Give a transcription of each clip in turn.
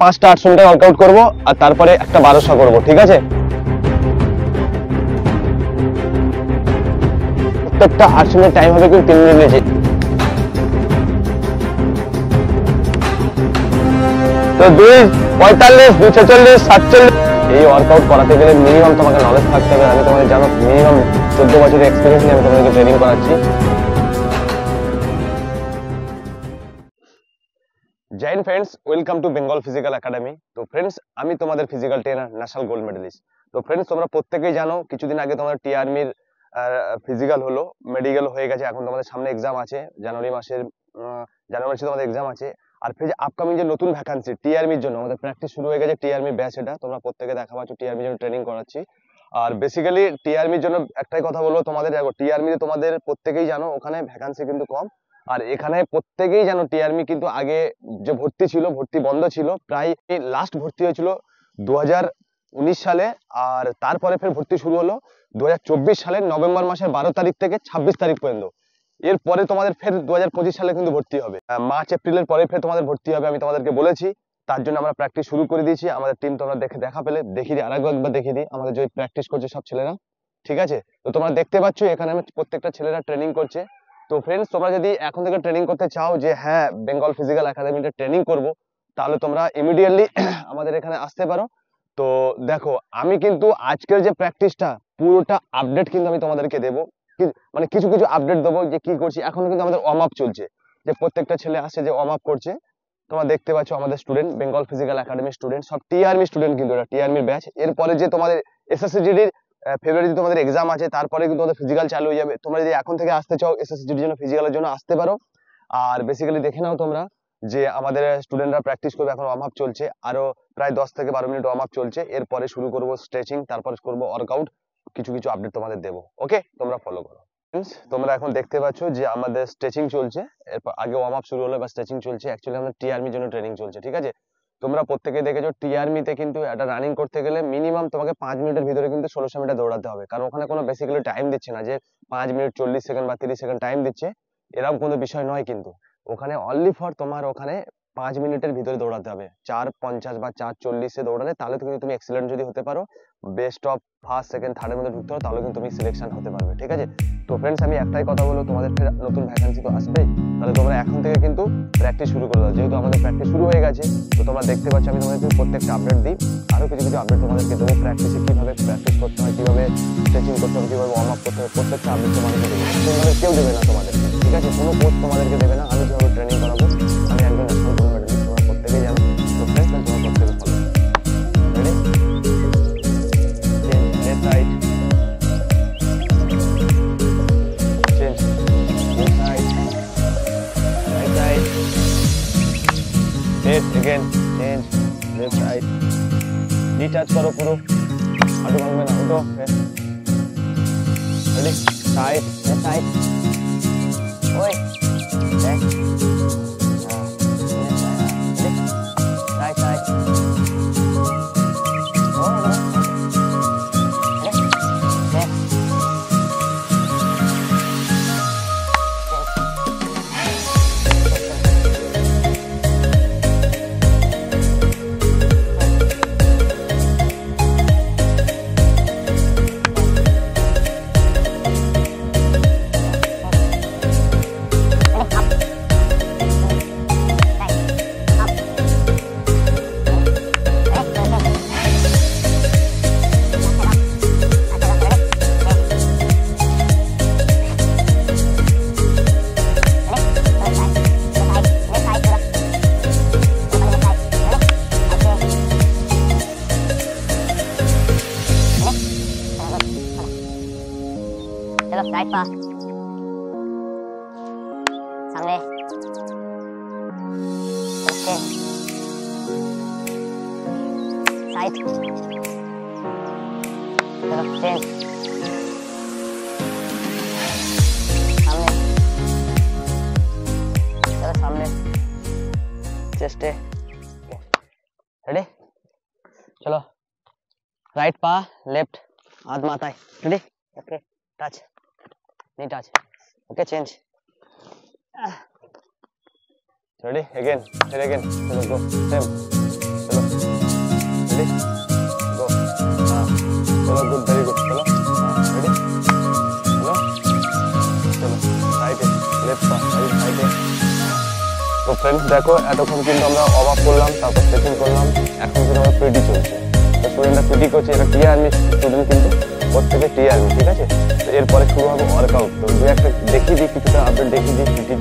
5টা 800 metre workout করবো আর তারপরে একটা 1200 করবো, ঠিক আছে? প্রত্যেকটা 800 মিনিট টাইম হবে কিন্তু 3 মিনিট নিচে। তো 2:45, 2:46, 47 এই ওয়ার্কআউট করাতে গেলে মিনিমাম তোমাকে নলেজ থাকতে হবে। আমি তোমাদের জানো মিনিমাম 14 বছরের এক্সপিরিয়েন্স নিয়ে আমি তোমাদেরকে ট্রেনিং করাচ্ছি। Jai Hind friends, welcome to Bengal physical academy. তো ফ্রেন্ডস, আমি তোমাদের physical trainer, national gold medalist. তো ফ্রেন্ডস, তোমরা প্রত্যেকেই জানো কিছুদিন আগে তোমাদের টিআরমির ফিজিক্যাল হলো, মেডিকেল হয়ে গেছে। এখন তোমাদের সামনে এক্সাম আছে, জানুয়ারি মাসে তোমাদের এক্সাম আছে। আর ফির আপকামিং যে নতুন ভ্যাকান্সি টিআরমির জন্য আমাদের প্র্যাকটিস শুরু হয়ে গেছে। টিআরমি ব্যাচ, এটা তোমরা প্রত্যেকে দেখা পাচ্ছ, টিআরমির জন্য ট্রেনিং করাচ্ছি। আর বেসিক্যালি টিআরমির জন্য একটাই কথা বলবো তোমাদের, দেখো টিআরমিতে তোমাদের প্রত্যেকেই জানো ওখানে ভ্যাকান্সি কিন্তু কম। আর এখানে প্রত্যেকেই জানো টিআরমি কিন্তু আগে যে ভর্তি ছিল, ভর্তি বন্ধ ছিল। প্রায় লাস্ট ভর্তি হয়েছিল 2019 সালে, আর তারপরে ফের ভর্তি শুরু হলো 2024 সালের নভেম্বর মাসের 12 তারিখ থেকে 26 তারিখ পর্যন্ত। এরপরে তোমাদের ফের 2025 সালে কিন্তু ভর্তি হবে, মার্চ এপ্রিলের পরে ফের তোমাদের ভর্তি হবে। আমি তোমাদেরকে বলেছি, তার জন্য আমরা প্র্যাকটিস শুরু করে দিয়েছি। আমাদের টিম তোমরা দেখা পেলে দেখিয়ে দিই, আরেকবার দেখিয়ে দিই আমাদের যে প্র্যাকটিস করছে সব ছেলেরা, ঠিক আছে? তো তোমরা দেখতে পাচ্ছ এখানে আমি প্রত্যেকটা ছেলেরা ট্রেনিং করছে। তো ফ্রেন্ডস, তোমরা যদি এখন থেকে ট্রেনিং করতে চাও যে হ্যাঁ বেঙ্গল ফিজিক্যাল একাডেমিতে ট্রেনিং করব, তাহলে তোমরা ইমিডিয়েটলি আমাদের এখানে আসতে পারো। তো দেখো, আমি কিন্তু আজকের যে প্র্যাকটিসটা পুরোটা আপডেট কিন্তু আমি তোমাদেরকে দেবো, মানে কিছু কিছু আপডেট দেবো যে কি করছি। এখন কিন্তু আমাদের ওয়ার্ম আপ চলছে, যে প্রত্যেকটা ছেলে আসছে যে ওয়ার্ম আপ করছে। তোমরা দেখতে পাচ্ছ আমাদের student, Bengal physical academy student, সব টিআরমি স্টুডেন্ট, কিন্তু এটা টিআরমির ব্যাচ। এরপরে যে তোমাদের এসএসসিজিডির ফেব্রুয়ারিতে তোমাদের এক্সাম আছে, তারপরে কিন্তু তোমাদের ফিজিক্যাল চালু হয়ে যাবে। তোমরা যদি এখন থেকে আসতে চাও এসএসসিজিডির জন্য, ফিজিক্যালের জন্য আসতে পারো। আর বেসিক্যালি দেখে নাও তোমরা যে আমাদের স্টুডেন্টরা প্র্যাকটিস করবে, এখন ওয়ার্ম আপ চলছে, আরো প্রায় 10 থেকে 12 মিনিট ওয়ার্ম আপ চলছে। এরপরে শুরু করবো স্ট্রেচিং, তারপরে করবো ওয়ার্কআউট। কিছু কিছু আপডেট তোমাদের দেবো, ওকে? তোমরা ফলো করো। তোমরা এখন দেখতে পাচ্ছ যে আমাদের স্ট্রেচিং চলছে, এরপর আগে ওয়ার্ম আপ শুরু হলো বা স্ট্রেচিং চলছে। অ্যাকচুয়ালি আমাদের টিআরমির জন্য ট্রেনিং চলছে, ঠিক আছে? তোমরা প্রত্যেকে দেখেছো টিআরমিতে কিন্তু একটা রানিং করতে গেলে মিনিমাম তোমাকে 5 মিনিটের ভিতরে কিন্তু 1600 মিটার দৌড়াতে হবে। কারণ ওখানে কোনো বেসিক্যালি টাইম দিচ্ছে না যে 5 মিনিট 40 সেকেন্ড বা 30 সেকেন্ড টাইম দিচ্ছে, এরকম কোনো বিষয় নয়। কিন্তু ওখানে অনলি ফর তোমার ওখানে 5 মিনিটের ভিতরে দৌড়াতে হবে। 4:50 বা 4:40 দৌড়ালে তাহলে কিন্তু তুমি এক্সিলেন্ট যদি হতে পারো, বেস্ট অফ ফার্স্ট সেকেন্ড থার্ডের মধ্যে ঢুকতে পারো, তাহলে কিন্তু তুমি সিলেকশন হতে পারবে, ঠিক আছে? তো ফ্রেন্ডস, আমি একটাই কথা বলবো, তোমাদের নতুন ভ্যাকান্সি তো আসবেই, তাহলে তোমরা এখন থেকে কিন্তু প্র্যাকটিস শুরু করে দাও। যেহেতু আমাদের প্র্যাকটিস শুরু হয়ে গেছে, তো তোমরা দেখতে পাচ্ছ আমি তোমাদের প্রত্যেকটা আপডেট দিই। আরো কিছু কিছু আপডেট তোমাদেরকে দেবো, প্র্যাকটিসে কিভাবে প্র্যাকটিস করতে হয়, কিভাবে স্ট্রেচিং করতে হবে, কিভাবে ওয়ার্ম আপ করতে হবে, প্রত্যেকটা আপডেট তোমাদেরকে দেবো। তোমাদের কেউ দেবে না তোমাদেরকে, ঠিক আছে? কোনো কোচ তোমাদেরকে দেবে না। আমি যেভাবে ট্রেনিং করাবো, আমি একজন ন্যাশনাল গোল্ড মেডেলিস্ট, তোমরা প্রত্যেকেই জানো। তো ফ্রেন্ডস, তোমরা প্রত্যেকে ফলো করো। Ready? Left right, change, left right, right right, head again, change, left right, detach করো পুরো, হাঁটু ভাঙবে না, উঠো। রেডি? সাইড, লেফট সাইড, ওই ব্যাক, রাইট সাইড, राइट पा सामने, ओके, साइड, चलो चेंज, सामने, चलो सामने, चेस्ट, रेडी? चलो राइट पा लेफ्ट, हाथ माथा, ready? Okay, touch, knee touch, okay, change, ready? Again, here again, चलो go, same, रेडी गो हाँ चलो गुड वेरी गुड चलो हाँ रेडी चलो चलो राइट लेफ्ट राइट साइड তো फ्रेंड्स দেখো এতক্ষণ কিন্তু আমরা ওয়ার্ম আপ করলাম তারপর স্ট্রেচিং করলাম এখন কিন্তু আমরা পিটি চলছে তো স্টুডেন্টরা পিটি করছে এটা টি আর্মি স্টুডেন্ট কিন্তু প্রত্যেকে টি আর্মি ঠিক আছে তো এরপরে শুরু হবে ওয়ার্কআউট তো দু একটা দেখিয়ে দিই কিছুটা আপডেট দেখিয়ে দিই পিটি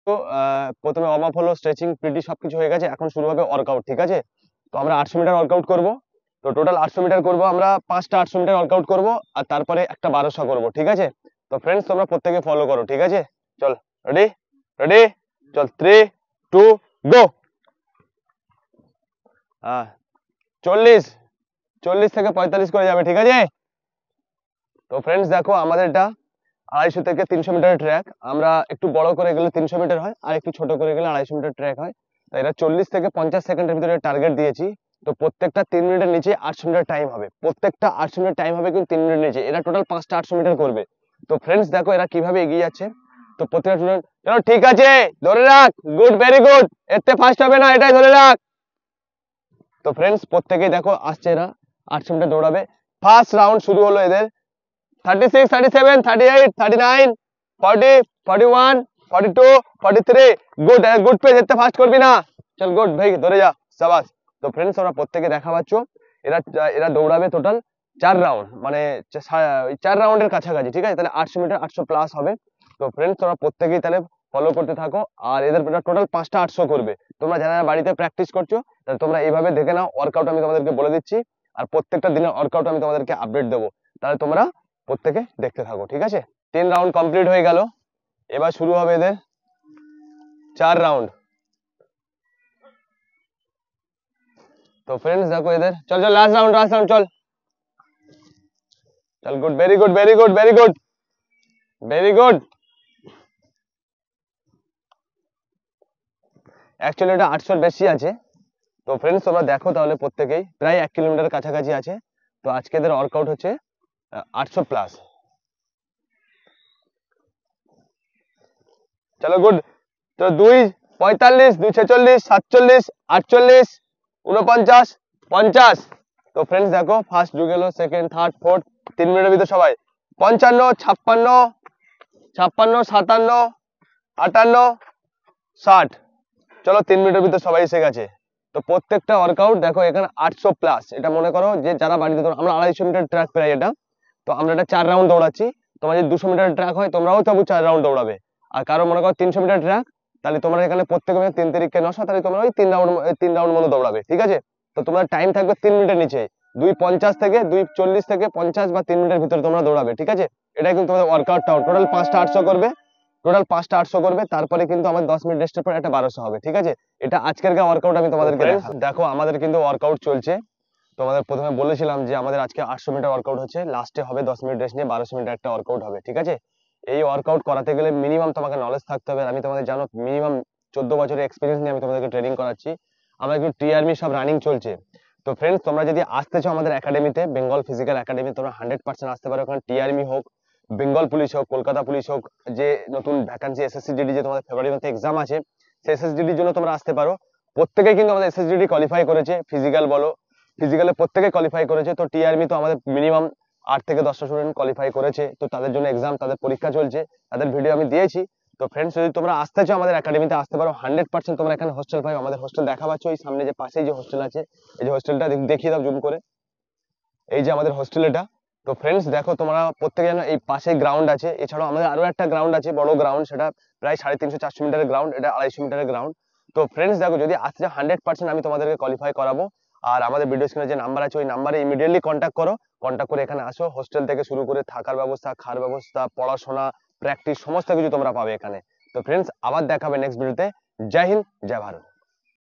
তো প্রথমে ওয়ার্ম আপ হলো স্ট্রেচিং পিটি সবকিছু হয়ে গেছে এখন শুরু হবে ওয়ার্কআউট ঠিক আছে তো আমরা 800 মিটার ওয়ার্কআউট করব তো টোটাল 800 মিটার করব আমরা 5টা 800 মিটার ওয়ার্কআউট করব আর তারপরে একটা 1200 করব ঠিক আছে তো फ्रेंड्स তোমরা প্রত্যেককে ফলো করো ঠিক আছে চল রেডি রেডি চল 3 2 গো 40 40 থেকে 45 করে যাবে ঠিক আছে তো फ्रेंड्स দেখো আমাদের এটা 250 থেকে 300 মিটারের ট্র্যাক আমরা একটু বড় করে গেলে 300 মিটার হয় আর একটু ছোট করে গেলে 250 মিটার ট্র্যাক হয় তো এটা 40 থেকে 50 সেকেন্ডের ভিতরে টার্গেট দিয়েছি তো প্রত্যেকটা 3 মিনিটের নিচে 800 মিটার টাইম হবে প্রত্যেকটা 800 মিটার টাইম হবে কিন্তু 3 মিনিটের নিচে এরা টোটাল 5টা 800 মিটার করবে তো फ्रेंड्स দেখো এরা কিভাবে এগিয়ে যাচ্ছে তো প্রত্যেকটা স্টুডেন্ট চলো ঠিক আছে ধরে রাখ গুড ভেরি গুড এতে ফাস্ট হবে না এটাই ধরে রাখ তো फ्रेंड्स প্রত্যেকই দেখো আসছে এরা 800 মিটার দৌড়াবে ফার্স্ট রাউন্ড শুরু হলো এদের 36 37 38 39 40 41 42 43 গুড গুড পেস এতে ফাস্ট করবি না চল গুড ভাই ধরে যা শাবাশ তো फ्रेंड्स আমরা প্রত্যেককে দেখা পাচ্ছো এরা এরা দৌড়াবে টোটাল 4 রাউন্ড মানে 4 রাউন্ডের কাছাকাছি ঠিক আছে তাহলে 800 মিটার 800 প্লাস হবে তো फ्रेंड्स তোমরা প্রত্যেকই তাহলে ফলো করতে থাকো আর এদের টোটাল 5টা 800 করবে তোমরা যারা বাড়িতে প্র্যাকটিস করছো তাহলে তোমরা এইভাবে দেখে নাও ওয়ার্কআউট আমি তোমাদেরকে বলে দিচ্ছি আর প্রত্যেকটা দিনের ওয়ার্কআউট আমি তোমাদেরকে আপডেট দেবো তাহলে তোমরা প্রত্যেকে দেখতে থাকো ঠিক আছে 3 রাউন্ড কমপ্লিট হয়ে গেল এবার শুরু হবে এদের 4 রাউন্ড তো फ्रेंड्स দেখো এদের চল চল লাস্ট রাউন্ড চল চল good very good very good very good very good actually এটা 800-র বেশি আছে। তো ফ্রেন্ডস তোমরা দেখো তাহলে প্রত্যেকেই প্রায় 1 কিলোমিটার কাছাকাছি আছে। তো আজকে এদের ওয়ার্কআউট হচ্ছে 800 প্লাস। চলো গুড। তো 2:45, 2:46, 47, 48, 49, 50। তো ফ্রেন্ডস দেখো ফার্স্ট ঢুকে গেল, সেকেন্ড, থার্ড, ফোর্থ, 3 মিনিটের ভিতর সবাই 55, 56, 57, 58, 60। চলো 3 মিনিটের ভিতর সবাই এসে গেছে। তো প্রত্যেকটা ওয়ার্কআউট দেখো এখানে 800 প্লাস। এটা মনে করো যে যারা বাড়িতে, আমরা 250 মিটার ট্র্যাক প্রায় এটা, তো আমরা এটা 4 রাউন্ড দৌড়াচ্ছি। তোমার যদি 200 মিটার ট্র্যাক হয় তোমরাও তবু 4 রাউন্ড দৌড়াবে। আর কারো মনে করো 300 মিটার ট্র্যাক, তাহলে তোমরা এখানে প্রত্যেকে 3 তারিখকে 900, তাহলে তোমরা ওই 3 রাউন্ড মতো দৌড়াবে, ঠিক আছে। তো তোমার টাইম থাকবে 3 মিনিটের নিচে, 2:50 থেকে 2:40 থেকে 50 বা 3 মিনিটের ভিতরে তোমরা দৌড়াবে, ঠিক আছে। এটাই কিন্তু তোমাদের ওয়ার্কআউটটা। টোটাল 5টা 800 করবে, তারপরে কিন্তু আমার 10 মিনিট রেস্টের পর একটা 1200 হবে, ঠিক আছে। এটা আজকের ওয়ার্কআউট আমি তোমাদেরকে দেখাবো। দেখো আমাদের কিন্তু ওয়ার্কআউট চলছে। তোমাদের প্রথমে বলেছিলাম যে আমাদের আজকে 800 মিটার ওয়ার্কআউট হচ্ছে, লাস্টে হবে 10 মিনিট রেস্ট নিয়ে 1200 মিটার একটা ওয়ার্কআউট হবে, ঠিক আছে। এই ওয়ার্কআউট করাতে গেলে মিনিমাম তোমাকে নলেজ থাকতে হবে। আমি তোমাদের জানো মিনিমাম 14 বছরের এক্সপিরিয়েন্স নিয়ে আমি তোমাদেরকে ট্রেনিং করাচ্ছি। আমার কিন্তু টিআরমি সব রানিং চলছে। তো ফ্রেন্ডস তোমরা যদি আসতে চাও আমাদের একাডেমিতে, বেঙ্গল ফিজিক্যাল একাডেমি, তোমরা 100% আসতে পারো। ওখানে টিআরমি হোক, বেঙ্গল পুলিশ হোক, কলকাতা পুলিশ হোক, যে নতুন ভ্যাকান্সি এসএসসি জিডি যে তোমাদের ফেব্রুয়ারি মাসে এক্সাম আছে, সেই এসএসসিডির জন্য তোমরা আসতে পারো। প্রত্যেকেই কিন্তু আমাদের এসএসসিডি কোয়ালিফাই করেছে, ফিজিক্যাল বলো, ফিজিক্যালে প্রত্যেকে কোয়ালিফাই করেছে। তো টিআরমি তো আমাদের মিনিমাম 8 থেকে 10টা স্টুডেন্ট কোয়ালিফাই করেছে। তো তাদের জন্য এক্সাম, তাদের পরীক্ষা চলছে, তাদের ভিডিও আমি দিয়েছি। তো ফ্রেন্ডস যদি তোমরা আসতে চাও আমাদের একাডেমিতে আসতে পারো 100%। তোমরা এখানে হোস্টেল পাই, আমাদের হোস্টেল দেখা পাচ্ছ এই সামনে যে পাশেই যে হোস্টেল আছে, এই যে হোস্টেলটা দেখিয়ে দাও জুম করে, এই যে আমাদের হোস্টেল এটা। তো ফ্রেন্ডস দেখো তোমরা প্রত্যেকে জানো এই পাশে গ্রাউন্ড আছে, এছাড়াও আমাদের আরো একটা গ্রাউন্ড আছে, বড় গ্রাউন্ড, সেটা প্রায় 350-400 মিটারের গ্রাউন্ড, এটা 250 মিটারের গ্রাউন্ড। তো ফ্রেন্ডস দেখো যদি আসতে চাও 100% আমি তোমাদেরকে কোয়ালিফাই করাবো। আর আমাদের ভিডিও স্ক্রিনে যে নাম্বার আছে ওই নাম্বারে ইমিডিয়েটলি কন্ট্যাক্ট করো, কন্ট্যাক্ট করে এখানে আসো। হোস্টেল থেকে শুরু করে থাকার ব্যবস্থা, খাওয়ার ব্যবস্থা, পড়াশোনা, প্র্যাকটিস সমস্ত কিছু তোমরা পাবে এখানে। তো ফ্রেন্ডস আবার দেখাবে নেক্সট ভিডিওতে। জয় হিন্দ, জয় ভারত।